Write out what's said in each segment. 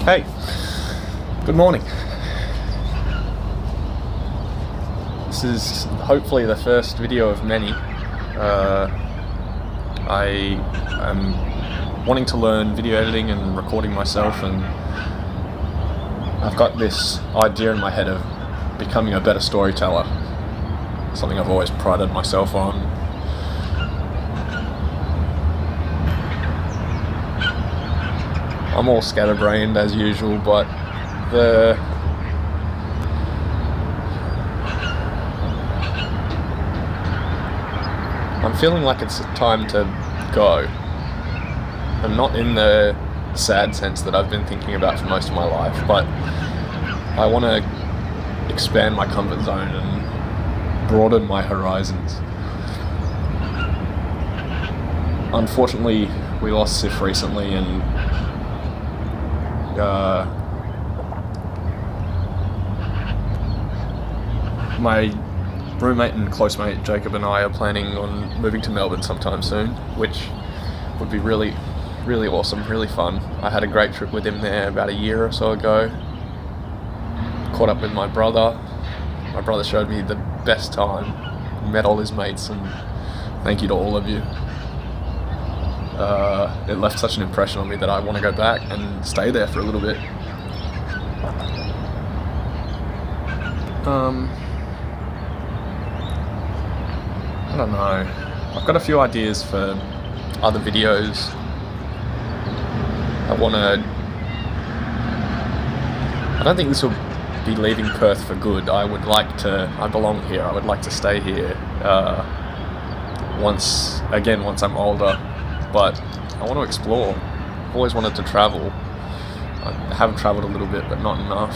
Hey, good morning. This is hopefully the first video of many. I am wanting to learn video editing and recording myself, and I've got this idea in my head of becoming a better storyteller, something I've always prided myself on. I'm all scatterbrained as usual, but I'm feeling like it's time to go. I'm not in the sad sense that I've been thinking about for most of my life, but I want to expand my comfort zone and broaden my horizons. Unfortunately, we lost Sif recently, and my roommate and close mate Jacob and I are planning on moving to Melbourne sometime soon, which would be really, really awesome, really fun. I had a great trip with him there about a year or so ago. Caught up with my brother. My brother showed me the best time. Met all his mates, and thank you to all of you. It left such an impression on me that I want to go back and stay there for a little bit. I don't know. I've got a few ideas for other videos. I don't think this will be leaving Perth for good. I belong here. I would like to stay here once I'm older. But I want to explore. I've always wanted to travel. I have traveled a little bit, but not enough.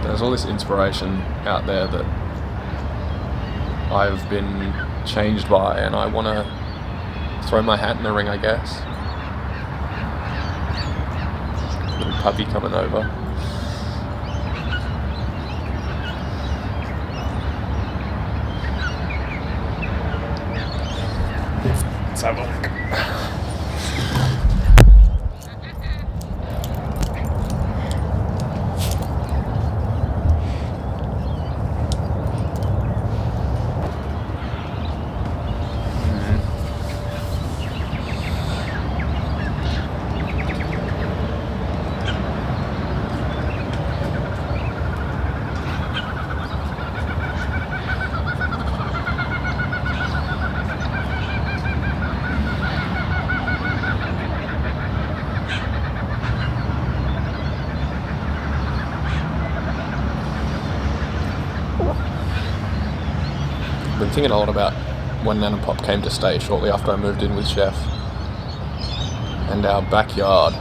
There's all this inspiration out there that I've been changed by, and I want to throw my hat in the ring, I guess. Little puppy coming over. Let's have a look. I've been thinking a lot about when Nan and Pop came to stay shortly after I moved in with Chef, and our backyard.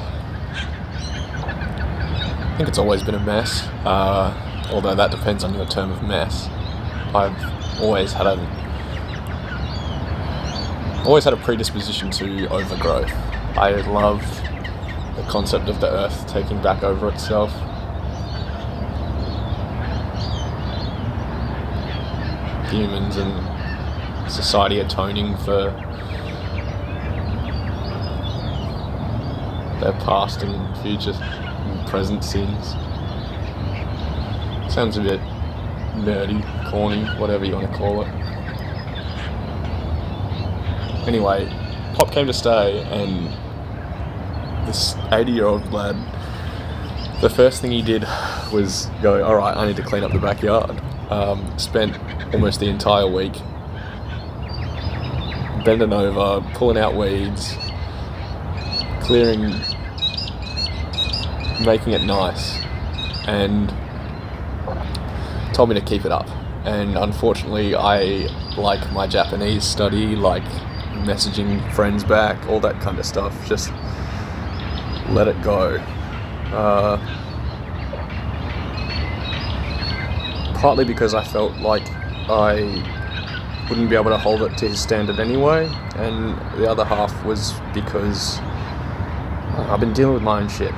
I think it's always been a mess, although that depends on your term of mess. I've always had a predisposition to overgrowth. I love the concept of the earth taking back over itself. Humans and society atoning for their past and future and present sins. Sounds a bit nerdy, corny, whatever you want to call it. Anyway, Pop came to stay, and this 80-year-old lad, the first thing he did was go, alright, I need to clean up the backyard. Spent almost the entire week bending over, pulling out weeds, clearing, making it nice, and told me to keep it up. And unfortunately, I, like my Japanese study, like messaging friends back, all that kind of stuff, just let it go. Partly because I felt like I wouldn't be able to hold it to his standard anyway, and the other half was because I've been dealing with my own shit.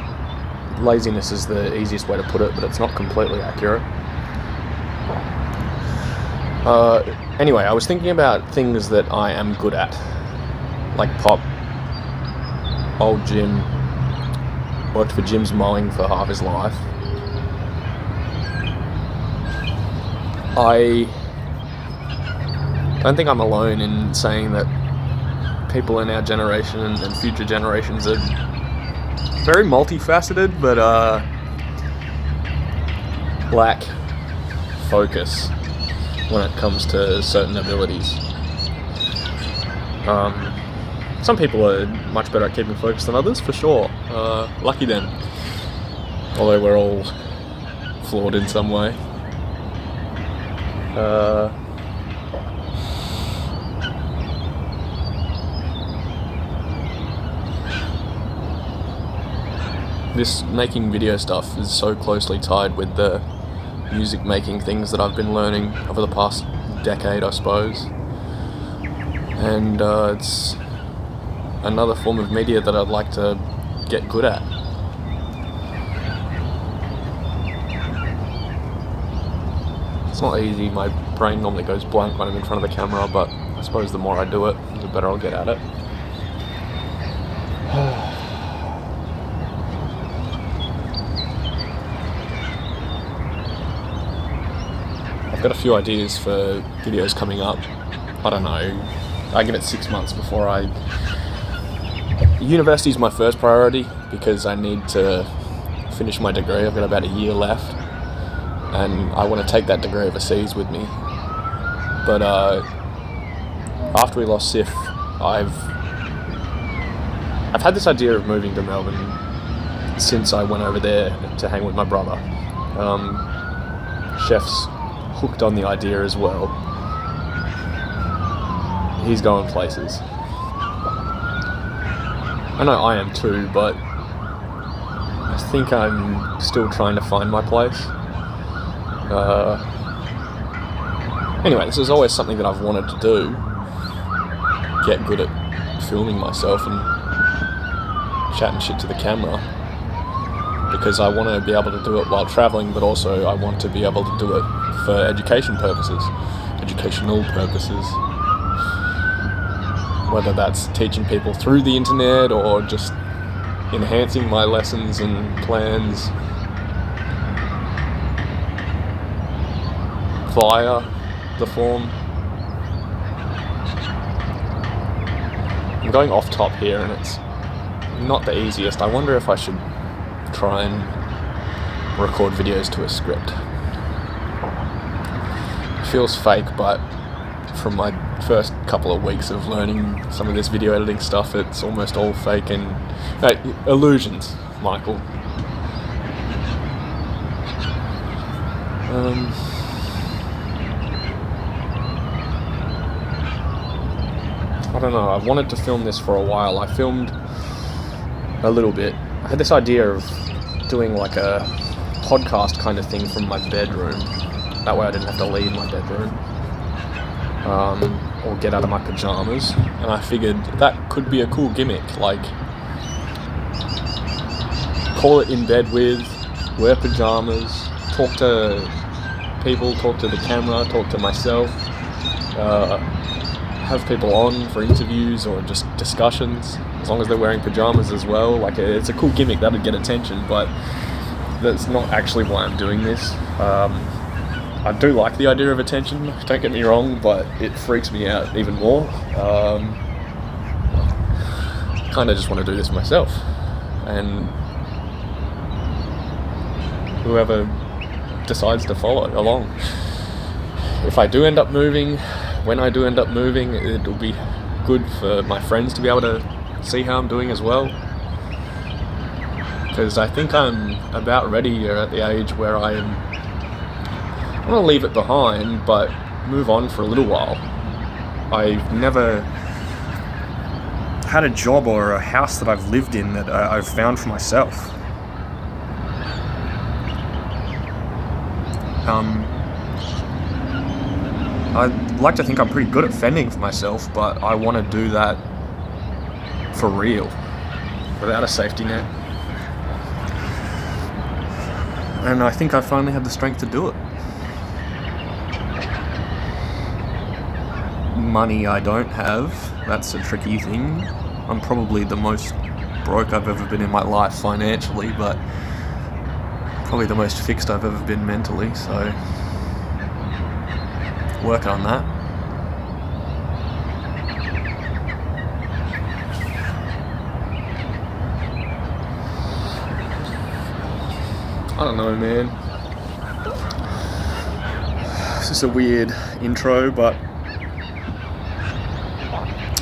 Laziness is the easiest way to put it, but it's not completely accurate. Anyway, I was thinking about things that I am good at. like Pop, old Jim, worked for Jim's Mowing for half his life. I don't think I'm alone in saying that people in our generation and future generations are very multifaceted, but lack focus when it comes to certain abilities. Some people are much better at keeping focus than others, for sure. Lucky them. Although we're all flawed in some way. This making video stuff is so closely tied with the music making things that I've been learning over the past decade, I suppose. And it's another form of media that I'd like to get good at. It's not easy, my brain normally goes blank when I'm in front of the camera, but I suppose the more I do it, the better I'll get at it. I've got a few ideas for videos coming up. I don't know, I give it 6 months before University is my first priority because I need to finish my degree. I've got about a year left and I want to take that degree overseas with me. But after we lost Sif, I've had this idea of moving to Melbourne since I went over there to hang with my brother. Chef's hooked on the idea as well. He's going places. I know I am too, but I think I'm still trying to find my place. Anyway, this is always something that I've wanted to do. Get good at filming myself and chatting shit to the camera. Because I want to be able to do it while travelling, but also I want to be able to do it for educational purposes. Whether that's teaching people through the internet or just enhancing my lessons and plans via the form. I'm going off top here and it's not the easiest. I wonder if I should try and record videos to a script. It feels fake, but from my first couple of weeks of learning some of this video editing stuff, it's almost all fake and illusions, Michael. I don't know, I've wanted to film this for a while. I filmed a little bit. I had this idea of doing like a podcast kind of thing from my bedroom. That way I didn't have to leave my bedroom. Or get out of my pajamas. And I figured that could be a cool gimmick. Like, call it in bed with, wear pajamas, talk to people, talk to the camera, talk to myself. Have people on for interviews or just discussions, as long as they're wearing pajamas as well. Like, it's a cool gimmick that'd get attention, but that's not actually why I'm doing this. I do like the idea of attention, don't get me wrong, but it freaks me out even more. Kind of just want to do this myself, and whoever decides to follow along. If I do end up moving, when I do end up moving, it'll be good for my friends to be able to see how I'm doing as well. Because I think I'm about ready at the age where I want to leave it behind, but move on for a little while. I've never had a job or a house that I've lived in that I've found for myself. I'd like to think I'm pretty good at fending for myself, but I want to do that for real, without a safety net. And I think I finally have the strength to do it. money I don't have. That's a tricky thing. I'm probably the most broke I've ever been in my life financially, but probably the most fixed I've ever been mentally, so working on that. I don't know, man. This is a weird intro, but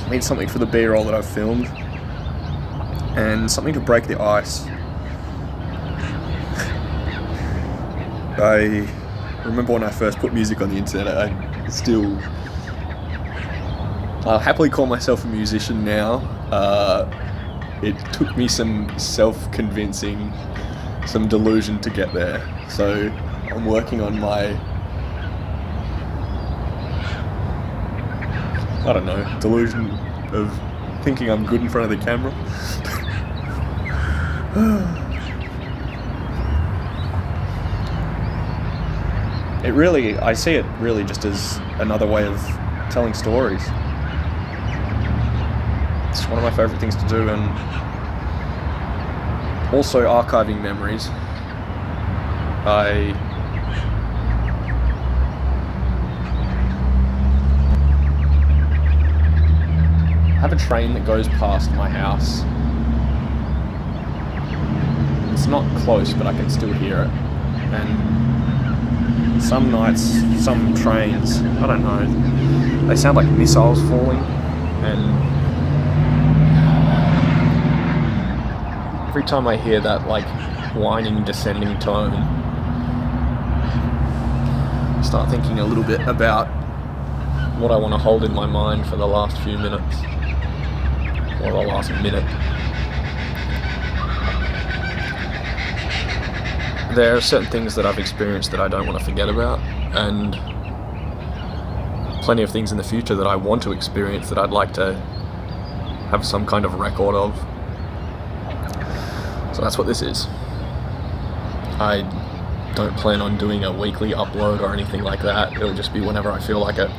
I need something for the B-roll that I've filmed and something to break the ice. I remember when I first put music on the internet, I'll happily call myself a musician now. It took me some self-convincing, some delusion to get there. So I'm working on my, I don't know, delusion of thinking I'm good in front of the camera. I see it really just as another way of telling stories. It's one of my favourite things to do, and also archiving memories. I have a train that goes past my house. It's not close, but I can still hear it. And some nights, some trains, I don't know, they sound like missiles falling, and every time I hear that like whining descending tone, I start thinking a little bit about what I want to hold in my mind for the last few minutes, or the last minute. There are certain things that I've experienced that I don't want to forget about, and plenty of things in the future that I want to experience that I'd like to have some kind of record of. So that's what this is. I don't plan on doing a weekly upload or anything like that. It'll just be whenever I feel like it.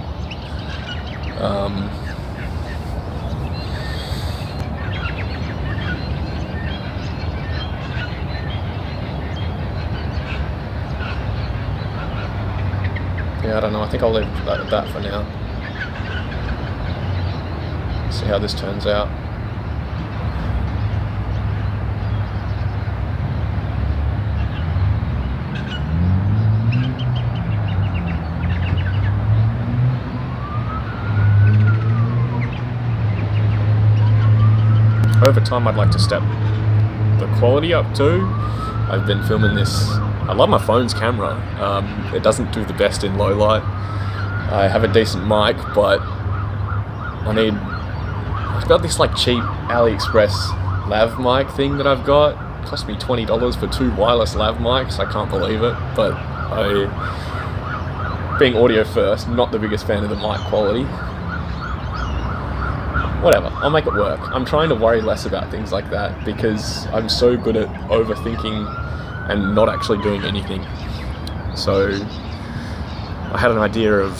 Yeah, I don't know. I think I'll leave that at that for now. See how this turns out. Over time, I'd like to step the quality up too. I've been filming this. I love my phone's camera. It doesn't do the best in low light. I have a decent mic, but I've got this like cheap AliExpress lav mic thing that I've got. It cost me $20 for 2 wireless lav mics. I can't believe it, but being audio first, not the biggest fan of the mic quality. Whatever, I'll make it work. I'm trying to worry less about things like that because I'm so good at overthinking and not actually doing anything. So I had an idea of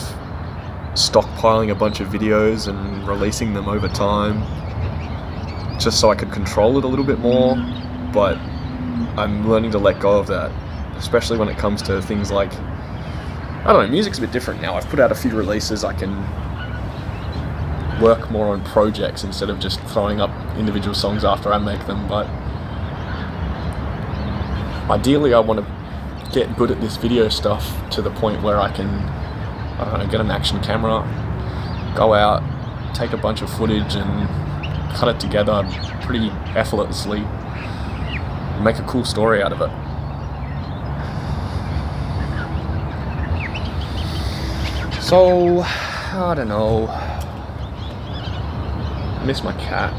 stockpiling a bunch of videos and releasing them over time just so I could control it a little bit more, but I'm learning to let go of that, especially when it comes to things like, I don't know, music's a bit different now. I've put out a few releases. I can work more on projects instead of just throwing up individual songs after I make them, but ideally I want to get good at this video stuff to the point where I can, I don't know, get an action camera, go out, take a bunch of footage and cut it together pretty effortlessly, and make a cool story out of it. So, I don't know, I miss my cat.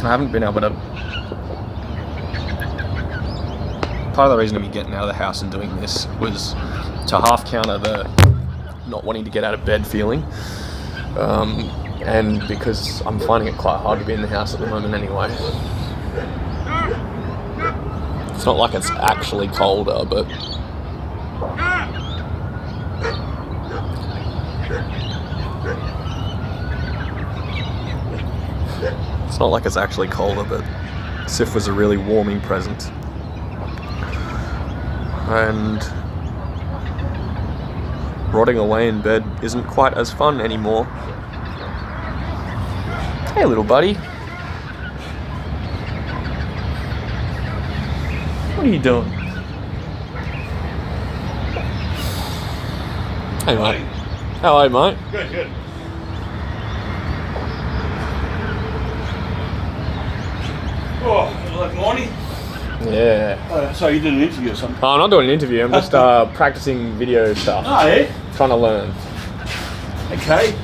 I haven't been able to... Part of the reason of me getting out of the house and doing this was to half counter the not wanting to get out of bed feeling. And because I'm finding it quite hard to be in the house at the moment anyway. It's not like it's actually colder, but it's not like it's actually colder, but Sif was a really warming present. And rotting away in bed isn't quite as fun anymore. Hey, little buddy. What are you doing? Hey, mate. How are you, mate? Good, good. Oh, like morning? Yeah. So you did an interview or something? Oh, I'm not doing an interview. I'm just practicing video stuff. Oh, yeah? Trying to learn. Okay.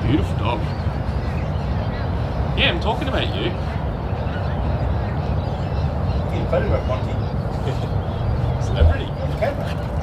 Beautiful dog. Yeah, I'm talking about you. Yeah, photograph Monty. Celebrity. On camera.